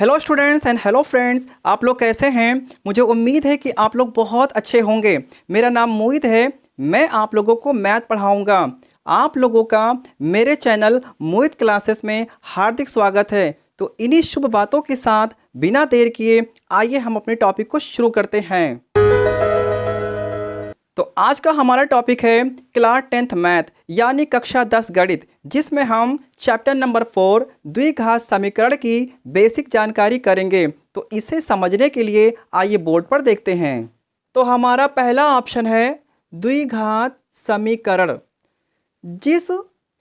Hello students and hello friends, आप लोग कैसे हैं। मुझे उम्मीद है कि आप लोग बहुत अच्छे होंगे। मेरा नाम मोहित है। मैं आप लोगों को मैथ पढ़ाऊंगा। आप लोगों का मेरे चैनल मोहित क्लासेस में हार्दिक स्वागत है। तो इन्हीं शुभ बातों के साथ बिना देर किए आइए हम अपने टॉपिक को शुरू करते हैं। तो आज का हमारा टॉपिक है क्लास 10th मैथ यानी कक्षा 10 गणित, जिसमें हम चैप्टर नंबर 4 द्विघात समीकरण की बेसिक जानकारी करेंगे। तो इसे समझने के लिए आइए बोर्ड पर देखते हैं। तो हमारा पहला ऑप्शन है द्विघात समीकरण। जिस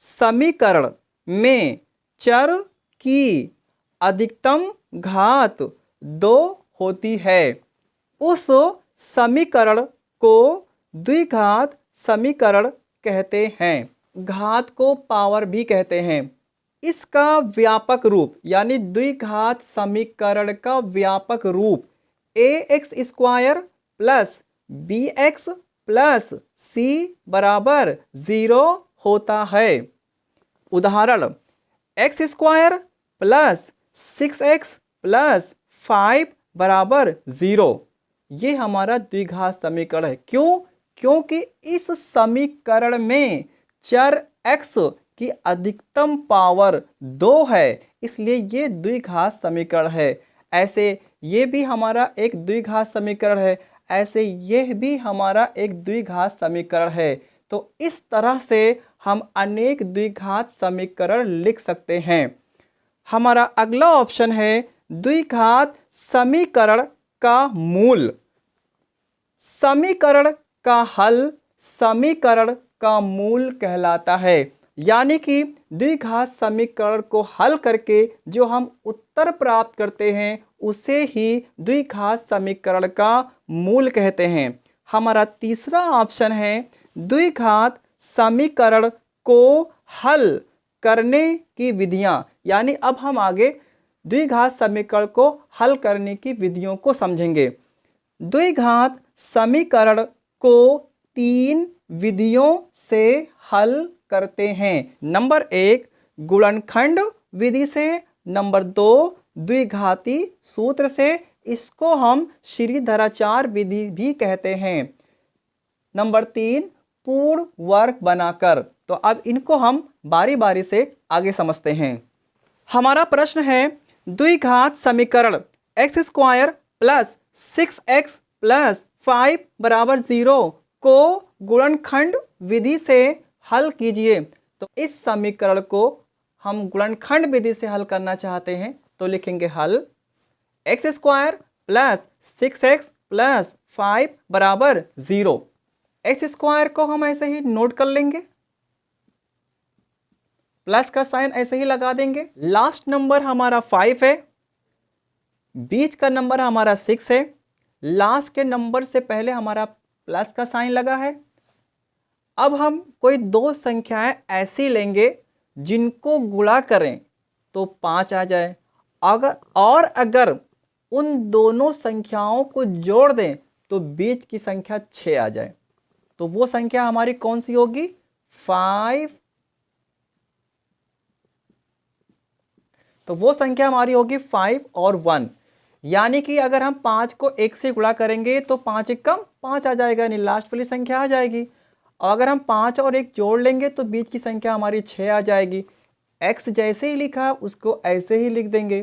समीकरण में चर की अधिकतम घात 2 होती है उस समीकरण को द्विघात समीकरण कहते हैं। घात को पावर भी कहते हैं। इसका व्यापक रूप यानी द्विघात समीकरण का व्यापक रूप ax² plus bx plus c बराबर 0 होता है। उदाहरण x² प्लस 6x प्लस 5 बराबर 0। ये हमारा द्विघात समीकरण है। क्योंकि इस समीकरण में चर x की अधिकतम पावर 2 है, इसलिए ये द्विघात समीकरण है। ऐसे ये भी हमारा एक द्विघात समीकरण है, ऐसे यह भी हमारा एक द्विघात समीकरण है। तो इस तरह से हम अनेक द्विघात समीकरण लिख सकते हैं। हमारा अगला ऑप्शन है द्विघात समीकरण का मूल। समीकरण का हल समीकरण का मूल कहलाता है। यानी कि द्विघात समीकरण को हल करके जो हम उत्तर प्राप्त करते हैं उसे ही द्विघात समीकरण का मूल कहते हैं। हमारा तीसरा ऑप्शन है द्विघात समीकरण को हल करने की विधियां। यानी अब हम आगे द्विघात समीकरण को हल करने की विधियों को समझेंगे। द्विघात समीकरण को 3 विधियों से हल करते हैं। नंबर 1 गुणनखंड विधि से, नंबर 2 द्विघाती सूत्र से, इसको हम श्रीधराचार्य विधि भी कहते हैं, नंबर 3 पूर्ण वर्ग बनाकर। तो अब इनको हम बारी बारी से आगे समझते हैं। हमारा प्रश्न है द्विघात समीकरण x² प्लस 6x प्लस 5 बराबर 0 को गुणनखंड विधि से हल कीजिए। तो इस समीकरण को हम गुणनखंड विधि से हल करना चाहते हैं तो लिखेंगे हल x² प्लस 6x प्लस 5 बराबर 0। x² को हम ऐसे ही नोट कर लेंगे, प्लस का साइन ऐसे ही लगा देंगे। लास्ट नंबर हमारा 5 है, बीच का नंबर हमारा 6 है, लास्ट के नंबर से पहले हमारा प्लस का साइन लगा है। अब हम कोई 2 संख्याएं ऐसी लेंगे जिनको गुणा करें तो 5 आ जाए, अगर उन दोनों संख्याओं को जोड़ दें तो बीच की संख्या 6 आ जाए। तो वो संख्या हमारी कौन सी होगी? 5। तो वो संख्या हमारी होगी 5 और 1। यानी कि अगर हम 5 को 1 से गुणा करेंगे तो 5 एक कम 5 आ जाएगा, यानी लास्ट वाली संख्या आ जाएगी। और अगर हम 5 और 1 जोड़ लेंगे तो बीच की संख्या हमारी 6 आ जाएगी। x जैसे ही लिखा उसको ऐसे ही लिख देंगे,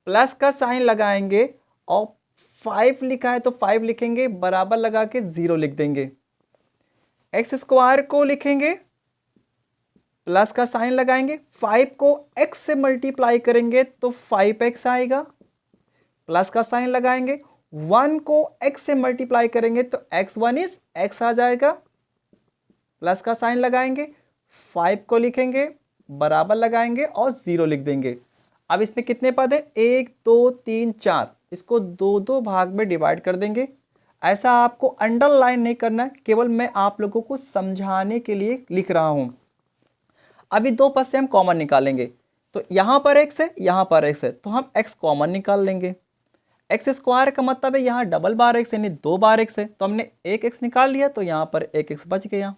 प्लस का साइन लगाएंगे और 5 लिखा है तो 5 लिखेंगे, बराबर लगा के 0 लिख देंगे। x² को लिखेंगे, प्लस का साइन लगाएंगे, 5 को x से मल्टीप्लाई करेंगे तो 5x आएगा, प्लस का साइन लगाएंगे। 1 को x से मल्टीप्लाई करेंगे तो x1 इज x आ जाएगा, प्लस का साइन लगाएंगे। 5 को लिखेंगे, बराबर लगाएंगे और 0 लिख देंगे। अब इसमें कितने पद है? 1 2 3 4। इसको 2 भाग में डिवाइड कर देंगे। ऐसा आपको अंडरलाइन नहीं करना, केवल मैं आप लोगों को समझाने के लिए लिख रहा हूं। अभी 2 पद से हम कॉमन निकालेंगे। तो यहां पर x है, यहां पर x है, तो हम x कॉमन निकाल लेंगे। x² का मतलब है यहाँ डबल बार x यानी 2 बार x है, तो हमने एक x निकाल लिया तो यहाँ पर एक x बच गया।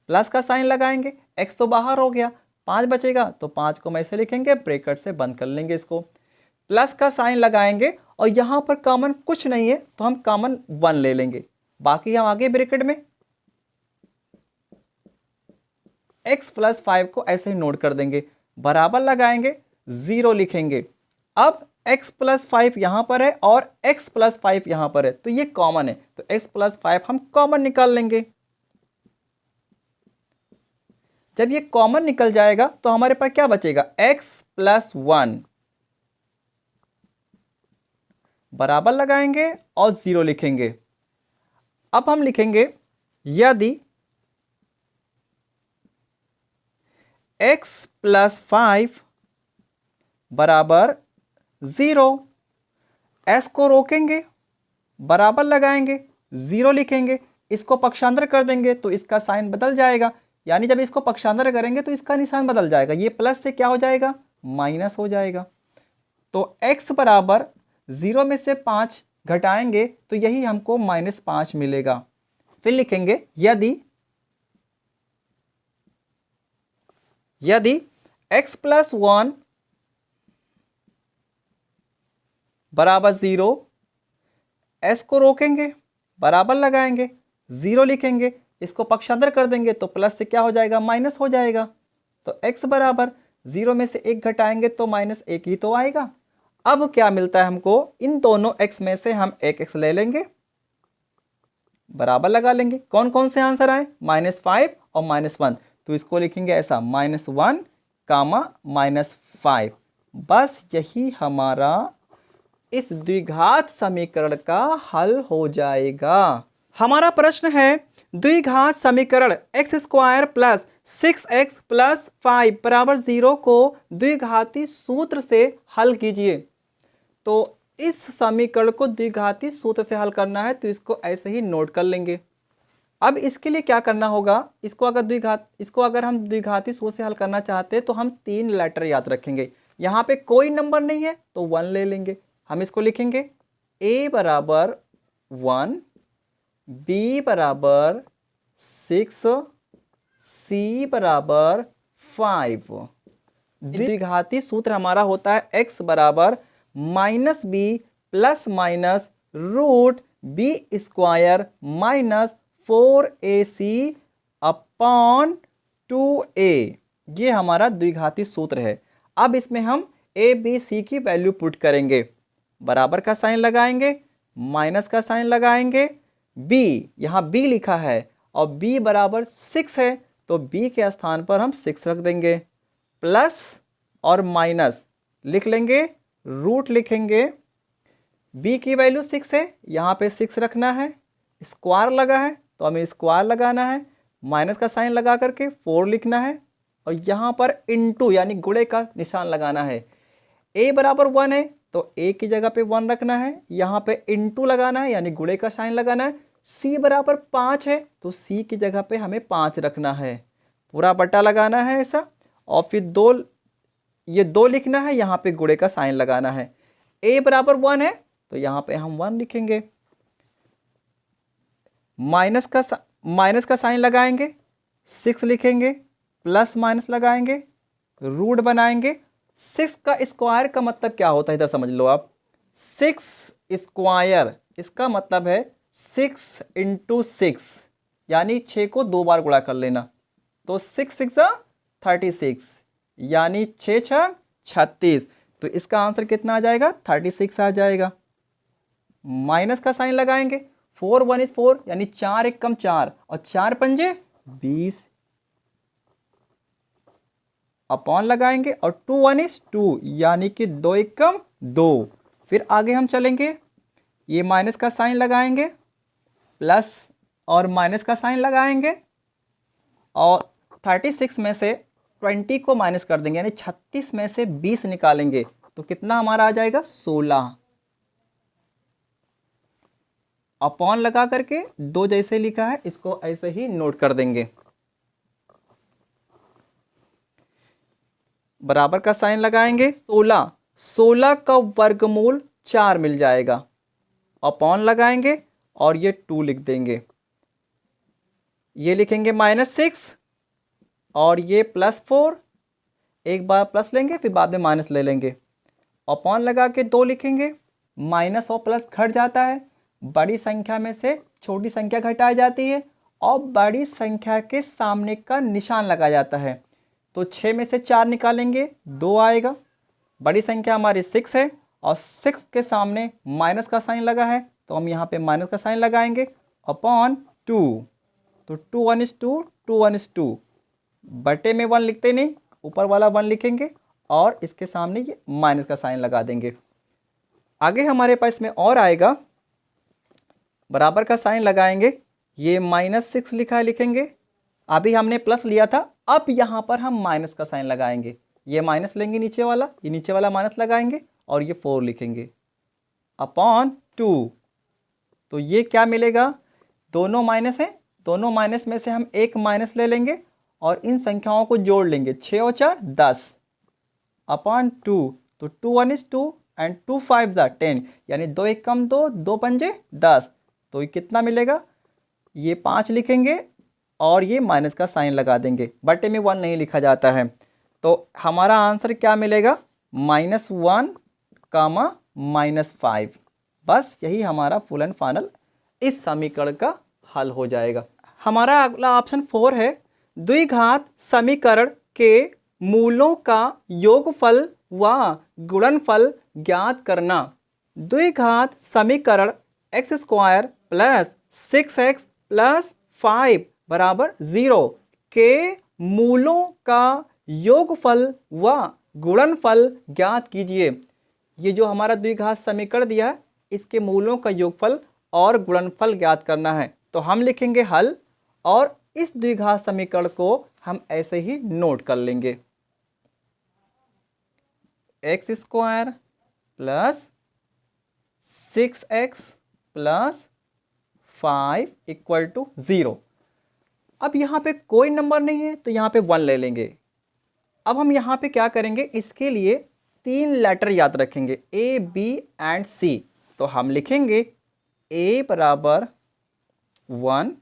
प्लस का साइन लगाएंगे, x तो बाहर हो गया, 5 बचेगा तो 5 को हम ऐसे लिखेंगे, ब्रैकेट से बंद कर लेंगे इसको। प्लस का साइन लगाएंगे और यहाँ पर कॉमन कुछ नहीं है तो हम कॉमन 1 ले लेंगे, बाकी हम आगे ब्रैकेट में x प्लस 5 को ऐसे ही नोट कर देंगे, बराबर लगाएंगे, 0 लिखेंगे। अब x प्लस 5 यहाँ पर है और x प्लस 5 यहाँ पर है तो ये कॉमन है, तो x प्लस 5 हम कॉमन निकाल लेंगे। जब ये कॉमन निकल जाएगा तो हमारे पास क्या बचेगा, x प्लस 1, बराबर लगाएंगे और 0 लिखेंगे। अब हम लिखेंगे यदि x प्लस 5 बराबर 0, s को रोकेंगे, बराबर लगाएंगे, 0 लिखेंगे, इसको पक्षांतर कर देंगे तो इसका साइन बदल जाएगा, यानी जब इसको पक्षांतर करेंगे तो इसका निशान बदल जाएगा, ये प्लस से क्या हो जाएगा, माइनस हो जाएगा। तो x बराबर 0 में से 5 घटाएंगे तो यही हमको -5 मिलेगा। फिर लिखेंगे यदि x प्लस 1 बराबर 0, s को रोकेंगे, बराबर लगाएंगे, 0 लिखेंगे, इसको पक्षांतर कर देंगे तो प्लस से क्या हो जाएगा, माइनस हो जाएगा। तो x बराबर 0 में से 1 घटाएंगे तो -1 ही तो आएगा। अब क्या मिलता है हमको, इन दोनों x में से हम एक x ले लेंगे, बराबर लगा लेंगे। कौन कौन से आंसर आए, -5 और -1, तो इसको लिखेंगे ऐसा -1, -5। बस यही हमारा इस द्विघात समीकरण का हल हो जाएगा। हमारा प्रश्न है द्विघात समीकरण x² प्लस 6x प्लस 5 बराबर 0 को द्विघाती सूत्र से हल कीजिए। तो इस समीकरण को द्विघाती सूत्र से हल करना है तो इसको ऐसे ही नोट कर लेंगे। अब इसके लिए क्या करना होगा, इसको अगर हम द्विघाती सूत्र से हल करना चाहते हैं तो हम 3 लेटर याद रखेंगे। यहाँ पे कोई नंबर नहीं है तो 1 ले लेंगे। हम इसको लिखेंगे a बराबर 1, b बराबर 6, c बराबर 5। द्विघाती सूत्र हमारा होता है x बराबर -b plus minus root b square minus 4ac upon 2a। ये हमारा द्विघाती सूत्र है। अब इसमें हम a b c की वैल्यू पुट करेंगे, बराबर का साइन लगाएंगे, माइनस का साइन लगाएंगे, b यहाँ b लिखा है और b बराबर 6 है तो b के स्थान पर हम 6 रख देंगे, प्लस और माइनस लिख लेंगे, रूट लिखेंगे। b की वैल्यू 6 है, यहाँ पे 6 रखना है, स्क्वायर लगा है तो हमें स्क्वायर लगाना है, माइनस का साइन लगा करके 4 लिखना है और यहाँ पर इनटू यानी गुणे का निशान लगाना है। a बराबर 1 है तो a की जगह पे 1 रखना है, यहाँ पे इनटू लगाना है यानी गुणे का साइन लगाना है। c बराबर 5 है तो c की जगह पे हमें 5 रखना है, पूरा बटा लगाना है ऐसा, और फिर 2 ये 2 लिखना है, यहाँ पे गुणे का साइन लगाना है। a बराबर 1 है तो यहाँ पे हम 1 लिखेंगे, माइनस का साइन लगाएंगे, 6 लिखेंगे, प्लस माइनस लगाएंगे, रूट बनाएंगे। 6 का स्क्वायर का मतलब क्या होता है, इधर समझ लो आप। 6 स्क्वायर इसका मतलब है 6 × 6 यानी 6 को 2 बार गुणा कर लेना, तो 6 6 36 यानी 6 6 36, तो इसका आंसर कितना आ जाएगा, 36 आ जाएगा। माइनस का साइन लगाएंगे, 4 1 is 4 यानी 4 1 कम 4 और 4 पंजे 20, अपॉन लगाएंगे और 2 1 is 2 यानी कि 2 1 कम 2। फिर आगे हम चलेंगे, ये माइनस का साइन लगाएंगे, प्लस और माइनस का साइन लगाएंगे और 36 में से 20 को माइनस कर देंगे यानी 36 में से 20 निकालेंगे तो कितना हमारा आ जाएगा, 16। अपॉन लगा करके 2 जैसे लिखा है इसको ऐसे ही नोट कर देंगे, बराबर का साइन लगाएंगे। 16 का वर्गमूल 4 मिल जाएगा, अपॉन लगाएंगे और ये 2 लिख देंगे, ये लिखेंगे -6 और ये +4, एक बार प्लस लेंगे फिर बाद में माइनस ले लेंगे अपॉन लगा के 2 लिखेंगे, माइनस और प्लस घट जाता है, बड़ी संख्या में से छोटी संख्या घटाई जाती है और बड़ी संख्या के सामने का निशान लगाया जाता है। तो 6 में से 4 निकालेंगे 2 आएगा, बड़ी संख्या हमारी 6 है और 6 के सामने माइनस का साइन लगा है तो हम यहाँ पे माइनस का साइन लगाएंगे अपॉन 2। तो 2 1 is 2, 2 1 is 2, बटे में 1 लिखते नहीं, ऊपर वाला 1 लिखेंगे और इसके सामने ये माइनस का साइन लगा देंगे। आगे हमारे पास में और आएगा, बराबर का साइन लगाएंगे, ये -6 लिखा है लिखेंगे, अभी हमने प्लस लिया था, अब यहाँ पर हम माइनस का साइन लगाएंगे, ये माइनस लेंगे नीचे वाला, ये नीचे वाला माइनस लगाएंगे और ये 4 लिखेंगे अपॉन 2। तो ये क्या मिलेगा, दोनों माइनस हैं, दोनों माइनस में से हम एक माइनस ले लेंगे और इन संख्याओं को जोड़ लेंगे, 6 और 4 10 अपॉन 2। तो 2 1 is 2 एंड 2 5 are 10, यानी 2 1 कम 2, 2 पंजे 10, तो ये कितना मिलेगा, ये 5 लिखेंगे और ये माइनस का साइन लगा देंगे, बटे में 1 नहीं लिखा जाता है। तो हमारा आंसर क्या मिलेगा, -1, -5। बस यही हमारा फुल एंड फाइनल इस समीकरण का हल हो जाएगा। हमारा अगला ऑप्शन 4 है, द्विघात समीकरण के मूलों का योगफल व गुणनफल ज्ञात करना। द्विघात समीकरण x² प्लस 6x प्लस 5 बराबर 0 के मूलों का योगफल व गुणनफल ज्ञात कीजिए। ये जो हमारा द्विघात समीकरण दिया है, इसके मूलों का योगफल और गुणनफल ज्ञात करना है। तो हम लिखेंगे हल और इस द्विघात समीकरण को हम ऐसे ही नोट कर लेंगे, x² plus 6x plus 5 equal to 0। अब यहाँ पे कोई नंबर नहीं है तो यहाँ पे 1 ले लेंगे। अब हम यहाँ पे क्या करेंगे, इसके लिए 3 लेटर याद रखेंगे, A, B एंड C। तो हम लिखेंगे A बराबर 1,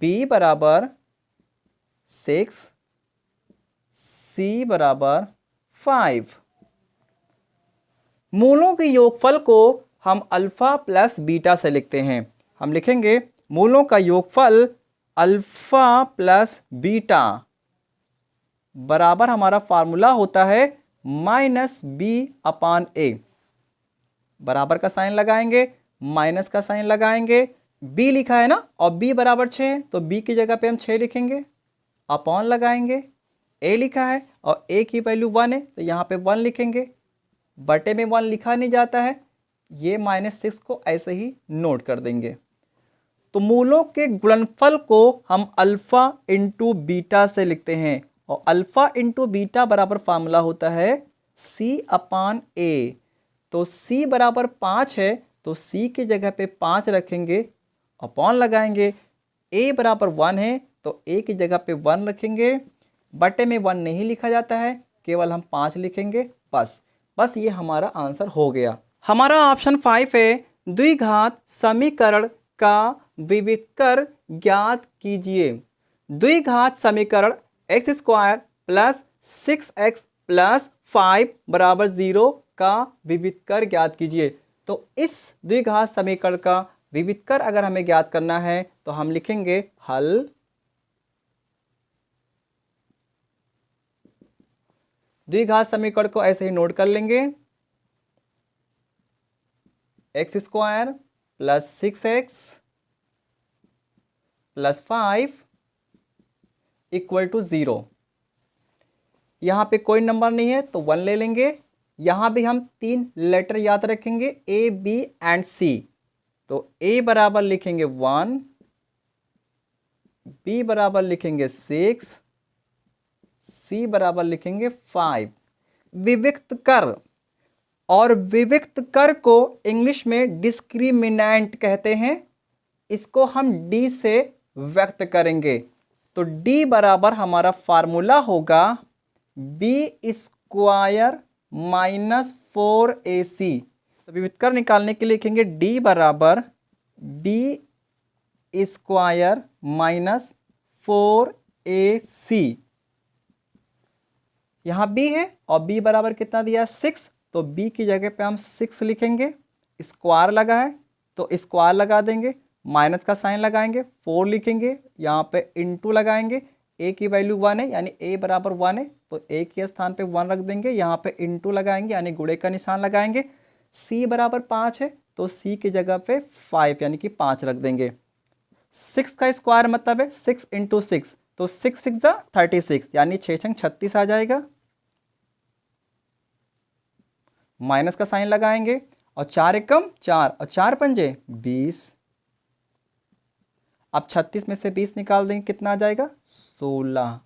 B बराबर 6, C बराबर 5। मूलों के योगफल को हम अल्फा प्लस बीटा से लिखते हैं। हम लिखेंगे मूलों का योगफल अल्फा प्लस बीटा बराबर हमारा फार्मूला होता है -b/a। बराबर का साइन लगाएंगे, माइनस का साइन लगाएंगे, b लिखा है ना और b बराबर 6 है तो b की जगह पे हम 6 लिखेंगे, अपॉन लगाएंगे, a लिखा है और a की वैल्यू 1 है तो यहाँ पे 1 लिखेंगे, बटे में 1 लिखा नहीं जाता है, ये -6 को ऐसे ही नोट कर देंगे। तो मूलों के गुणनफल को हम अल्फा इंटू बीटा से लिखते हैं और अल्फा इंटू बीटा बराबर फार्मूला होता है c/a। तो c बराबर 5 है तो c की जगह पे 5 रखेंगे, अपॉन लगाएंगे, a बराबर 1 है तो a की जगह पे 1 रखेंगे, बटे में 1 नहीं लिखा जाता है, केवल हम 5 लिखेंगे। बस ये हमारा आंसर हो गया। हमारा ऑप्शन 5 है, द्विघात समीकरण का विविधकर ज्ञात कीजिए। द्विघात समीकरण x² प्लस 6x प्लस 5 बराबर 0 का विविधकर ज्ञात कीजिए। तो इस द्विघात समीकरण का विविधकर अगर हमें ज्ञात करना है तो हम लिखेंगे हल। द्विघात समीकरण को ऐसे ही नोट कर लेंगे, x² plus 6x plus 5 equal to 0। यहाँ पे कोई नंबर नहीं है तो 1 ले लेंगे। यहाँ भी हम 3 लेटर याद रखेंगे, A, B एंड C। तो A बराबर लिखेंगे 1, B बराबर लिखेंगे 6, C बराबर लिखेंगे 5। विविक्त कर, और विविक्त कर को इंग्लिश में डिस्क्रिमिनेंट कहते हैं। इसको हम D से व्यक्त करेंगे। तो D बराबर हमारा फार्मूला होगा b² माइनस 4ac। तो विविधकर निकालने के लिए लिखेंगे D बराबर b² माइनस 4ac। यहाँ b है और b बराबर कितना दिया है 6, तो b की जगह पे हम 6 लिखेंगे। स्क्वायर लगा है तो स्क्वायर लगा देंगे, माइनस का साइन लगाएंगे, 4 लिखेंगे, यहाँ पे इंटू लगाएंगे, a की वैल्यू 1 है यानी a बराबर 1 है तो a के स्थान पे 1 रख देंगे, यहाँ पे इंटू लगाएंगे यानी गुणे का निशान लगाएंगे। c बराबर 5 है तो c की जगह पे 5 यानी कि 5 रख देंगे। 6 का स्क्वायर मतलब है 6 इंटू 6, तो 6 6 दा 36 यानी 6 छंग 36 आ जाएगा। माइनस का साइन लगाएंगे और 4 एकम 4 और 4 पंजे 20। अब 36 में से 20 निकाल देंगे, कितना आ जाएगा 16।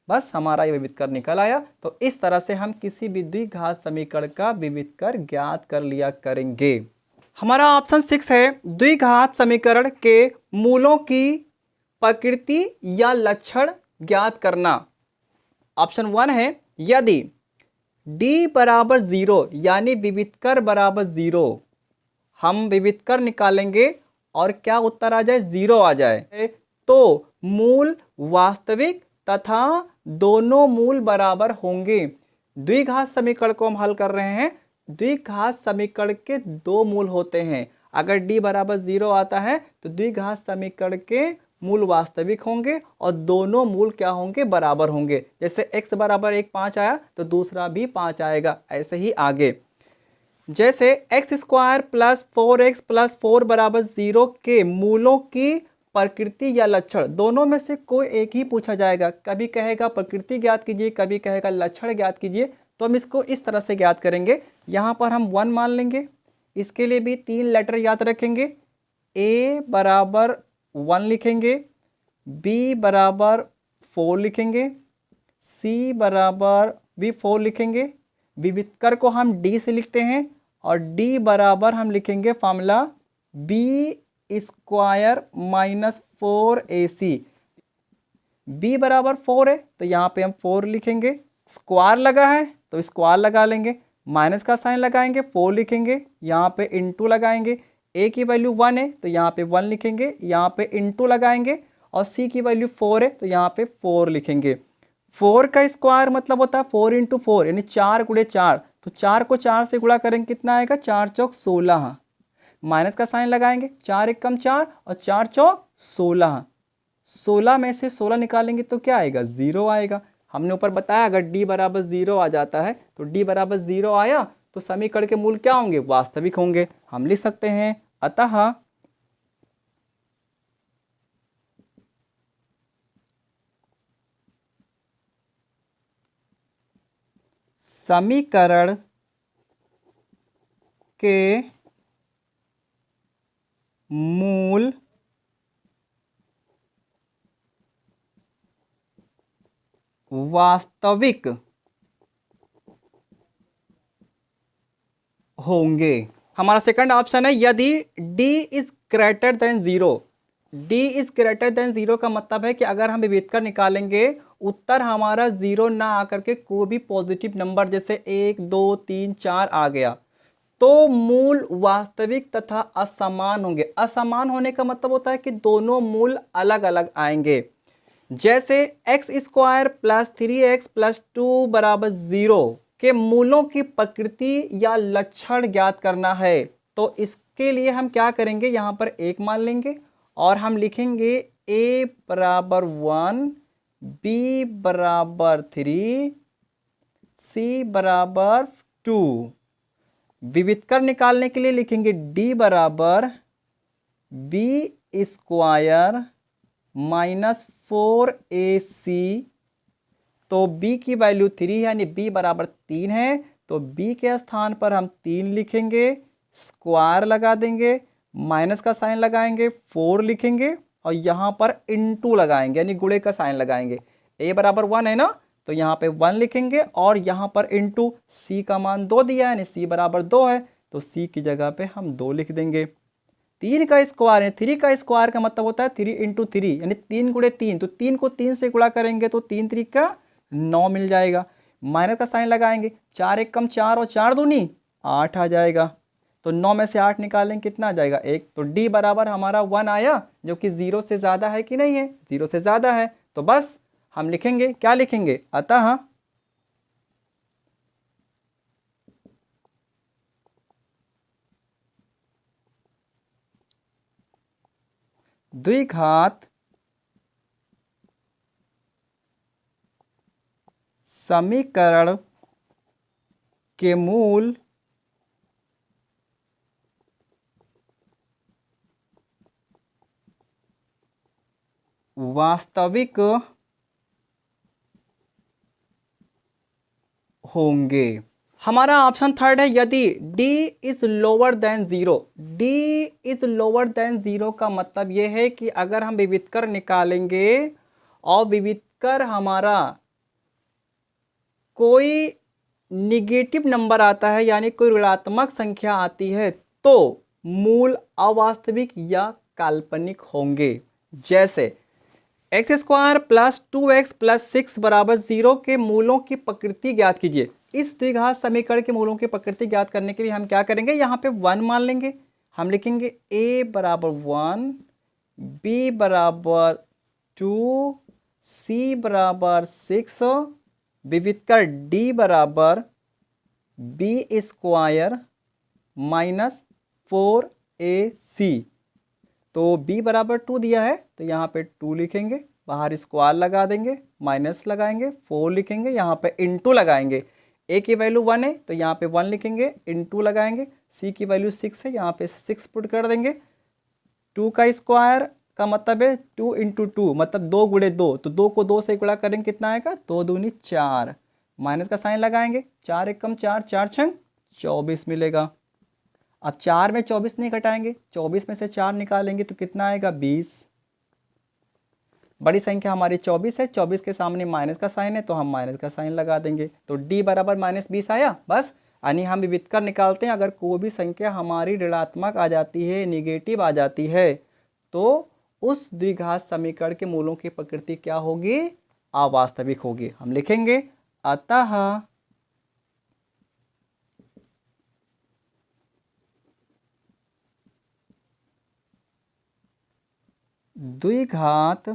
बस हमारा ये विविधकर निकल आया। तो इस तरह से हम किसी भी द्विघात समीकरण का विविधकर ज्ञात कर लिया करेंगे। हमारा ऑप्शन 6 है द्विघात समीकरण के मूलों की प्रकृति या लक्षण ज्ञात करना। ऑप्शन 1 है यदि d बराबर 0 यानी विविधकर बराबर 0, हम विविधकर निकालेंगे और क्या उत्तर आ जाए 0 आ जाए, तो मूल वास्तविक तथा दोनों मूल बराबर होंगे। द्विघात समीकरण को हम हल कर रहे हैं, द्विघात समीकरण के दो मूल होते हैं। अगर d बराबर 0 आता है तो द्विघात समीकरण के मूल वास्तविक होंगे और दोनों मूल क्या होंगे बराबर होंगे। जैसे x बराबर 1 5 आया तो दूसरा भी 5 आएगा, ऐसे ही आगे। जैसे x square plus 4x plus 4 बराबर 0 के मूलों की प्रकृति या लक्षण, दोनों में से कोई एक ही पूछा जाएगा। कभी कहेगा प्रकृति ज्ञात कीजिए, कभी कहेगा लक्षण ज्ञात कीजिए। तो हम इसको इस तरह से ज्ञात करेंगे, यहाँ पर हम 1 मान लेंगे, इसके लिए भी 3 लेटर याद रखेंगे। a बराबर 1 लिखेंगे, b बराबर 4 लिखेंगे, c बराबर भी 4 लिखेंगे। विविधकर को हम d से लिखते हैं और d बराबर हम लिखेंगे formula b square minus 4ac। b बराबर 4 है तो यहाँ पे हम 4 लिखेंगे, स्क्वायर लगा है तो स्क्वायर लगा लेंगे, माइनस का साइन लगाएंगे, 4 लिखेंगे, यहाँ पे इंटू लगाएंगे, a की वैल्यू 1 है तो यहाँ पे 1 लिखेंगे, यहाँ पे इंटू लगाएंगे, और c की वैल्यू 4 है तो यहाँ पे 4 लिखेंगे। 4 का स्क्वायर मतलब होता है 4 इंटू 4 यानी 4 गुणे 4, तो 4 को 4 से गुणा करेंगे कितना आएगा 4 चौक 16। माइनस का साइन लगाएंगे, 4 एक कम 4 और 4 चौक 16। 16 में से 16 निकालेंगे तो क्या आएगा 0 आएगा। हमने ऊपर बताया अगर d बराबर 0 आ जाता है तो d बराबर 0 आया तो समीकरण के मूल क्या होंगे वास्तविक होंगे। हम लिख सकते हैं अतः समीकरण के मूल वास्तविक होंगे। हमारा सेकंड ऑप्शन है यदि d is greater than 0। d is greater than 0 का मतलब है कि अगर हम विविधकर निकालेंगे उत्तर हमारा 0 ना आकर के कोई भी पॉजिटिव नंबर जैसे 1 2 3 4 आ गया तो मूल वास्तविक तथा असमान होंगे। असमान होने का मतलब होता है कि दोनों मूल अलग अलग आएंगे। जैसे x square plus 3x plus 2 बराबर 0 के मूलों की प्रकृति या लक्षण ज्ञात करना है, तो इसके लिए हम क्या करेंगे, यहाँ पर 1 मान लेंगे और हम लिखेंगे a बराबर 1, b बराबर 3, c बराबर 2। विविधकर निकालने के लिए लिखेंगे d बराबर b स्क्वायर माइनस 4ac। तो b की वैल्यू 3 है यानी b बराबर 3 है तो b के स्थान पर हम 3 लिखेंगे, स्क्वायर लगा देंगे, माइनस का साइन लगाएंगे, 4 लिखेंगे और यहाँ पर इंटू लगाएंगे यानी गुणे का साइन लगाएंगे। a बराबर 1 है ना तो यहाँ पे 1 लिखेंगे और यहाँ पर इंटू c का मान 2 दिया है यानी c बराबर 2 है तो c की जगह पे हम 2 लिख देंगे। 3 का स्क्वायर है, 3 का स्क्वायर का मतलब होता है 3 इंटू 3 यानी 3 गुणे 3, तो 3 को 3 से गुणा करेंगे तो 3 3 का 9 मिल जाएगा। माइनस का साइन लगाएंगे, 4 एक कम 4 और 4 दूनी 8 आ जाएगा। तो 9 में से 8 निकालेंगे कितना आ जाएगा 1। तो d बराबर हमारा 1 आया जो कि 0 से ज़्यादा है कि नहीं है, 0 से ज़्यादा है। तो बस हम लिखेंगे, क्या लिखेंगे, अतः द्विघात समीकरण के मूल वास्तविक होंगे। हमारा ऑप्शन थर्ड है, यदि d is lower than zero. d is lower than zero का मतलब यह है कि अगर हम विविधकर निकालेंगे और विविधकर हमारा कोई निगेटिव नंबर आता है, यानी कोई ऋणात्मक संख्या आती है, तो मूल अवास्तविक या काल्पनिक होंगे। जैसे x square plus 2x plus 6 बराबर 0 के मूलों की प्रकृति ज्ञात कीजिए। इस द्विघात समीकरण के मूलों की प्रकृति ज्ञात करने के लिए हम क्या करेंगे, यहाँ पे 1 मान लेंगे। हम लिखेंगे a बराबर 1, b बराबर 2, c बराबर 6, विविधकर d बराबर b स्क्वायर माइनस 4ac। तो b बराबर 2 दिया है तो यहाँ पे 2 लिखेंगे, बाहर स्क्वायर लगा देंगे, माइनस लगाएंगे, 4 लिखेंगे, यहाँ पे इनटू लगाएंगे। a की वैल्यू 1 है तो यहाँ पे 1 लिखेंगे, इनटू लगाएंगे। c की वैल्यू 6 है, यहाँ पे 6 पुट कर देंगे। 2 का स्क्वायर का मतलब है 2 इंटू 2 मतलब 2 गुणे 2, तो 2 को 2 से गुणा करेंगे कितना आएगा, 2 दूनी 4, माइनस का साइन लगाएंगे, 4 एकम 4, 4 छंग 24 मिलेगा। अब 4 में 24 नहीं घटाएंगे, 24 में से 4 निकालेंगे तो कितना आएगा, 20। बड़ी संख्या हमारी 24 है, 24 के सामने माइनस का साइन है तो हम माइनस का साइन लगा देंगे, तो d बराबर -20 आया। बस यानी हम विविधकर निकालते हैं, अगर कोई भी संख्या हमारी ऋणात्मक आ जाती है, निगेटिव आ जाती है, तो उस द्विघात समीकरण के मूलों की प्रकृति क्या होगी, अवास्तविक होगी। हम लिखेंगे अतः द्विघात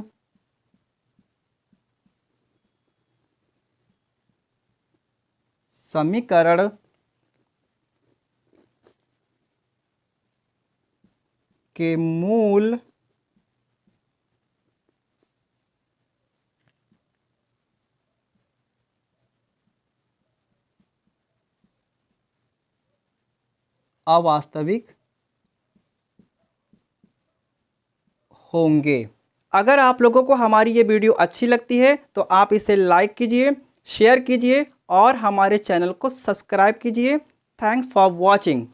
समीकरण के मूल अवास्तविक होंगे। अगर आप लोगों को हमारी ये वीडियो अच्छी लगती है तो आप इसे लाइक कीजिए, शेयर कीजिए और हमारे चैनल को सब्सक्राइब कीजिए। Thanks for watching.